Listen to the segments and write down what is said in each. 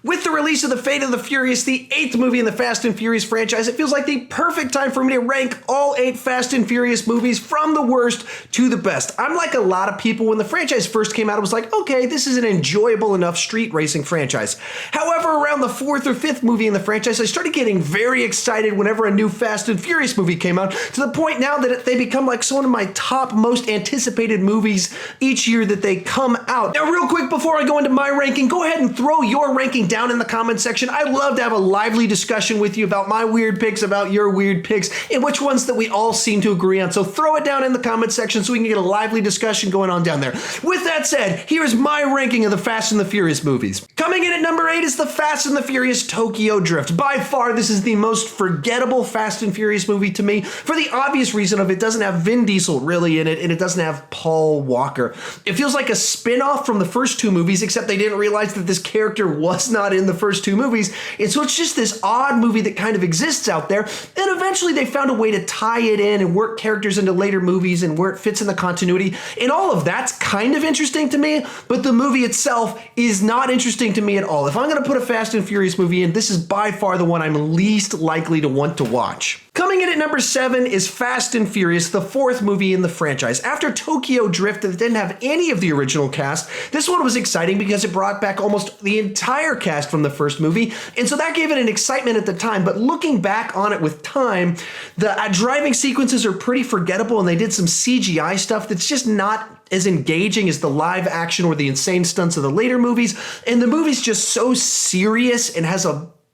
With the release of The Fate of the Furious, the 8th movie in the Fast and Furious franchise, it feels like the perfect time for me to rank all 8 Fast and Furious movies from the worst to the best. I'm like a lot of people when the franchise first came out, it was like, okay, this is an enjoyable enough street racing franchise. However, around the 4th or 5th movie in the franchise, I started getting very excited whenever a new Fast and Furious movie came out, to the point now that they become like some of my top most anticipated movies each year that they come out. Now, real quick before I go into my ranking, go ahead and throw your ranking down in the comment section. I'd love to have a lively discussion with you about my weird picks, about your weird picks, and which ones that we all seem to agree on. So throw it down in the comment section so we can get a lively discussion going on down there. With that said, here's my ranking of the Fast and the Furious movies. Coming in at number 8 is the Fast and the Furious Tokyo Drift. By far, this is the most forgettable Fast and Furious movie to me, for the obvious reason of it doesn't have Vin Diesel really in it, and it doesn't have Paul Walker. It feels like a spin-off from the first 2 movies, except they didn't realize that this character was not in the first 2 movies, and so it's just this odd movie that kind of exists out there, and eventually they found a way to tie it in and work characters into later movies and where it fits in the continuity, and all of that's kind of interesting to me, but the movie itself is not interesting to me at all. If I'm going to put a Fast and Furious movie in, this is by far the one I'm least likely to want to watch. Coming in at number 7 is Fast and Furious, the 4th movie in the franchise. After Tokyo Drift that didn't have any of the original cast, this one was exciting because it brought back almost the entire cast from the first movie, and so that gave it an excitement at the time, but looking back on it with time, the driving sequences are pretty forgettable, and they did some CGI stuff that's just not as engaging as the live action or the insane stunts of the later movies, and the movie's just so serious and has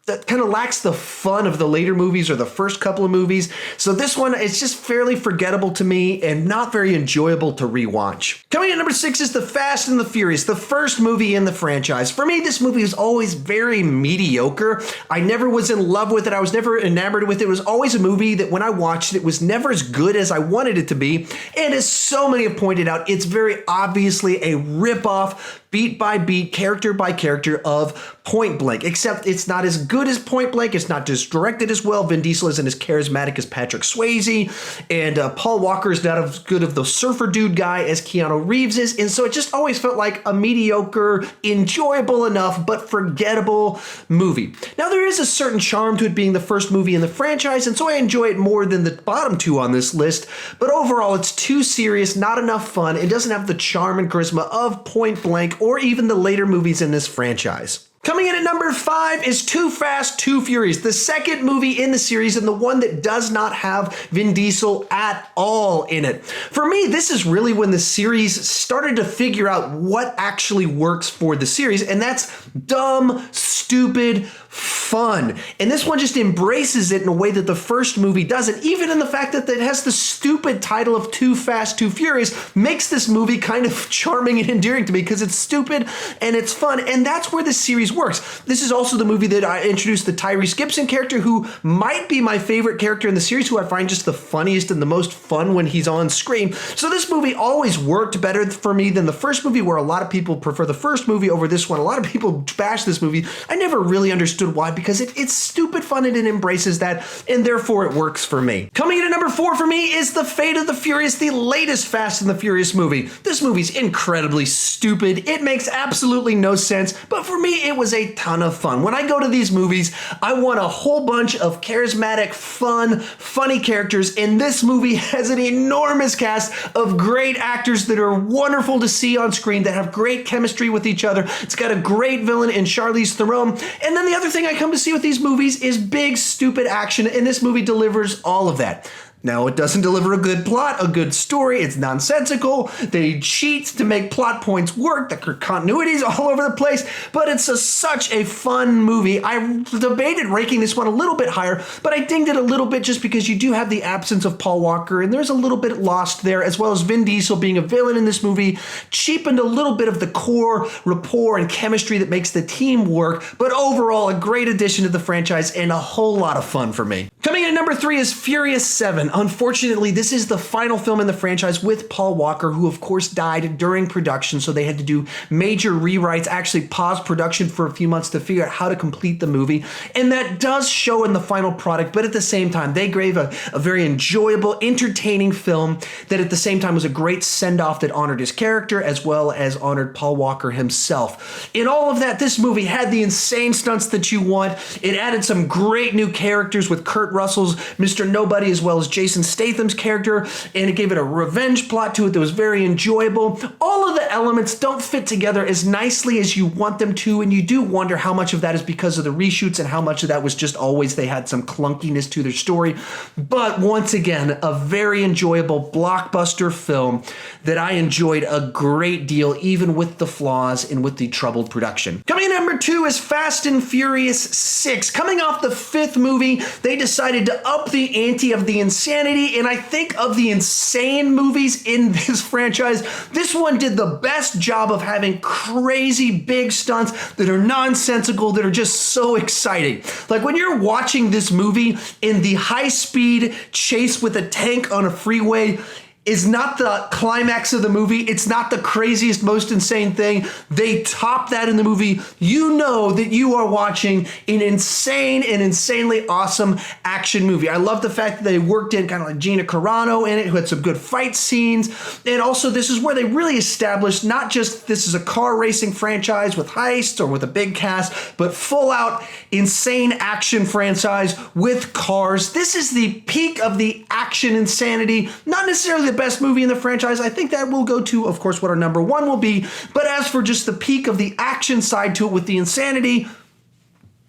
that kind of lacks the fun of the later movies or the first couple of movies. So this one, it's just fairly forgettable to me and not very enjoyable to rewatch. Coming in at number 6 is The Fast and the Furious, the first movie in the franchise. For me, this movie was always very mediocre. I never was in love with it. I was never enamored with it. It was always a movie that when I watched it was never as good as I wanted it to be. And as so many have pointed out, it's very obviously a rip-off, beat by beat, character by character of Point Blank, except it's not as good as Point Blank. It's not just directed as well. Vin Diesel isn't as charismatic as Patrick Swayze, and Paul Walker is not as good of the surfer dude guy as Keanu Reeves is, and so it just always felt like a mediocre, enjoyable enough, but forgettable movie. Now, there is a certain charm to it being the first movie in the franchise, and so I enjoy it more than the bottom 2 on this list, but overall, it's too serious, not enough fun. It doesn't have the charm and charisma of Point Blank or even the later movies in this franchise. Coming in at number 5 is Too Fast, Too Furious, the second movie in the series and the one that does not have Vin Diesel at all in it. For me, this is really when the series started to figure out what actually works for the series, and that's dumb, stupid, fun. And this one just embraces it in a way that the first movie doesn't, even in the fact that it has the stupid title of Too Fast, Too Furious makes this movie kind of charming and endearing to me because it's stupid and it's fun, and that's where the series works. This is also the movie that I introduced the Tyrese Gibson character, who might be my favorite character in the series, who I find just the funniest and the most fun when he's on screen. So this movie always worked better for me than the first movie, where a lot of people prefer the first movie over this one. A lot of people bash this movie. I never really understood why, because it's stupid fun and it embraces that, and therefore it works for me. Coming in at number 4 for me is The Fate of the Furious, the latest Fast and the Furious movie. This movie's incredibly stupid. It makes absolutely no sense, but for me, it was a ton of fun. When I go to these movies, I want a whole bunch of charismatic, fun, funny characters, and this movie has an enormous cast of great actors that are wonderful to see on screen, that have great chemistry with each other. It's got a great villain in Charlize Theron, and then the other thing I come to see with these movies is big, stupid action, and this movie delivers all of that. Now, it doesn't deliver a good plot, a good story. It's nonsensical. They cheat to make plot points work. The continuity's all over the place, but it's such a fun movie. I debated ranking this one a little bit higher, but I dinged it a little bit just because you do have the absence of Paul Walker, and there's a little bit lost there, as well as Vin Diesel being a villain in this movie cheapened a little bit of the core rapport and chemistry that makes the team work, but overall, a great addition to the franchise and a whole lot of fun for me. Coming in at number 3 is Furious 7. Unfortunately, this is the final film in the franchise with Paul Walker, who of course died during production, so they had to do major rewrites, actually pause production for a few months to figure out how to complete the movie. And that does show in the final product, but at the same time, they gave a very enjoyable, entertaining film that at the same time was a great send-off that honored his character as well as honored Paul Walker himself. In all of that, this movie had the insane stunts that you want. It added some great new characters with Kurt Russell's Mr. Nobody as well as Jason Statham's character, and it gave it a revenge plot to it that was very enjoyable. All of the elements don't fit together as nicely as you want them to, and you do wonder how much of that is because of the reshoots and how much of that was just always they had some clunkiness to their story. But once again, a very enjoyable blockbuster film that I enjoyed a great deal, even with the flaws and with the troubled production. Coming in number 2 is Fast and Furious 6. Coming off the 5th movie, they decided to up the ante of the insanity, and I think of the insane movies in this franchise, this one did the best job of having crazy big stunts that are nonsensical, that are just so exciting. Like when you're watching this movie in the high-speed chase with a tank on a freeway, is not the climax of the movie. It's not the craziest, most insane thing. They top that in the movie. You know that you are watching an insane and insanely awesome action movie. I love the fact that they worked in kind of like Gina Carano in it, who had some good fight scenes. And also this is where they really established not just this is a car racing franchise with heists or with a big cast, but full out insane action franchise with cars. This is the peak of the action insanity, not necessarily the best movie in the franchise. I think that will go to, of course, what our number 1 will be. But as for just the peak of the action side to it with the insanity,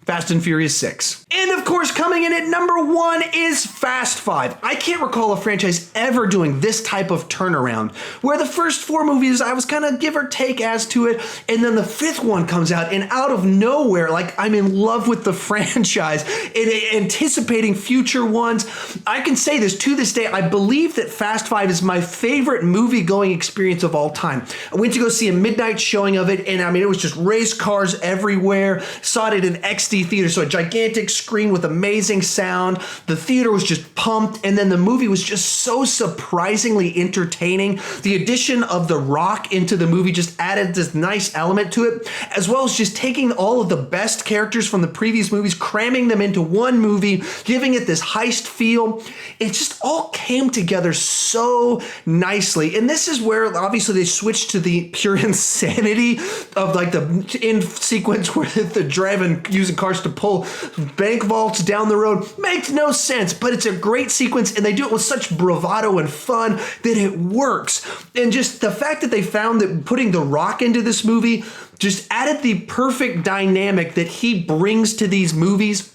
Fast and Furious 6. And of course, coming in at number 1 is Fast 5. I can't recall a franchise ever doing this type of turnaround, where the first 4 movies, I was kind of give or take as to it, and then the 5th one comes out, and out of nowhere, like I'm in love with the franchise and anticipating future ones. I can say this to this day, I believe that Fast 5 is my favorite movie-going experience of all time. I went to go see a midnight showing of it, and I mean, it was just race cars everywhere. Saw it in an XD theater, so a gigantic screen with amazing sound. The theater was just pumped, and then the movie was just so surprisingly entertaining. The addition of The Rock into the movie just added this nice element to it, as well as just taking all of the best characters from the previous movies, cramming them into one movie, giving it this heist feel. It just all came together so nicely, and this is where obviously they switched to the pure insanity of like the end sequence where they're driving using cars to pull bank vaults down the road. Makes no sense, but it's a great sequence, and they do it with such bravado and fun that it works. And just the fact that they found that putting The Rock into this movie just added the perfect dynamic that he brings to these movies.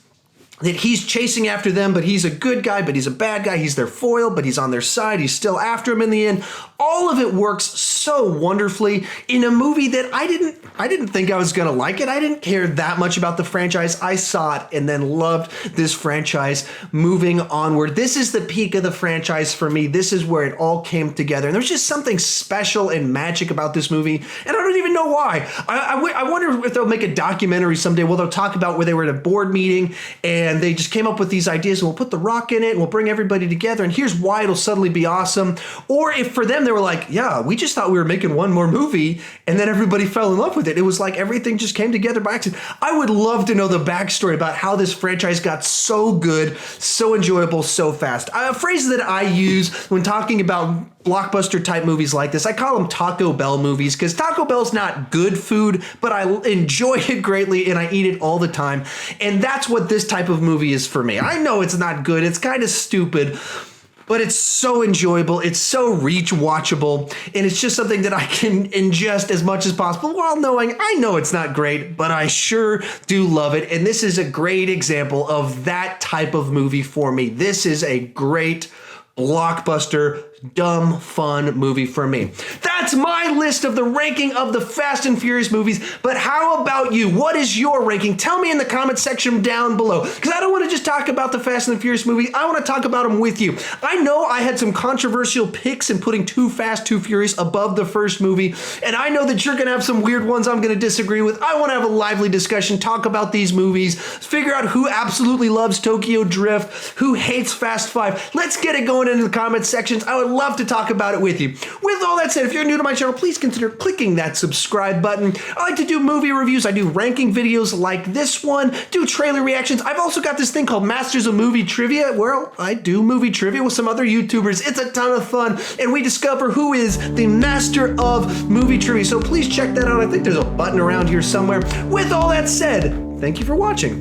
That he's chasing after them, but he's a good guy, but he's a bad guy. He's their foil, but he's on their side. He's still after him in the end. All of it works so wonderfully in a movie that I didn't think I was going to like it. I didn't care that much about the franchise. I saw it and then loved this franchise moving onward. This is the peak of the franchise for me. This is where it all came together. And there's just something special and magic about this movie, and I don't even know why. I wonder if they'll make a documentary someday where they'll talk about where they were at a board meeting and they just came up with these ideas, and we'll put The Rock in it and we'll bring everybody together, and here's why it'll suddenly be awesome. Or if for them they were like, yeah, we just thought we were making one more movie, and then everybody fell in love with it. It was like everything just came together by accident. I would love to know the backstory about how this franchise got so good, so enjoyable, so fast. A phrase that I use when talking about blockbuster type movies like this, I call them Taco Bell movies, because Taco Bell's not good food, but I enjoy it greatly and I eat it all the time. And that's what this type of movie is for me. I know it's not good, it's kind of stupid, but it's so enjoyable, it's so watchable, and it's just something that I can ingest as much as possible while knowing I know it's not great, but I sure do love it. And this is a great example of that type of movie for me. This is a great blockbuster, dumb, fun movie for me. That's my list of the ranking of the Fast and Furious movies, but how about you? What is your ranking? Tell me in the comment section down below, because I don't want to just talk about the Fast and the Furious movie. I want to talk about them with you. I know I had some controversial picks in putting Too Fast, Too Furious above the first movie, and I know that you're going to have some weird ones I'm going to disagree with. I want to have a lively discussion, talk about these movies, figure out who absolutely loves Tokyo Drift, who hates Fast 5. Let's get it going into the comment sections. I would love to talk about it with you. With all that said, if you're new to my channel, please consider clicking that subscribe button. I like to do movie reviews. I do ranking videos like this one, do trailer reactions. I've also got this thing called Masters of Movie Trivia, where I do movie trivia with some other YouTubers. It's a ton of fun, and we discover who is the master of movie trivia. So please check that out. I think there's a button around here somewhere. With all that said, thank you for watching.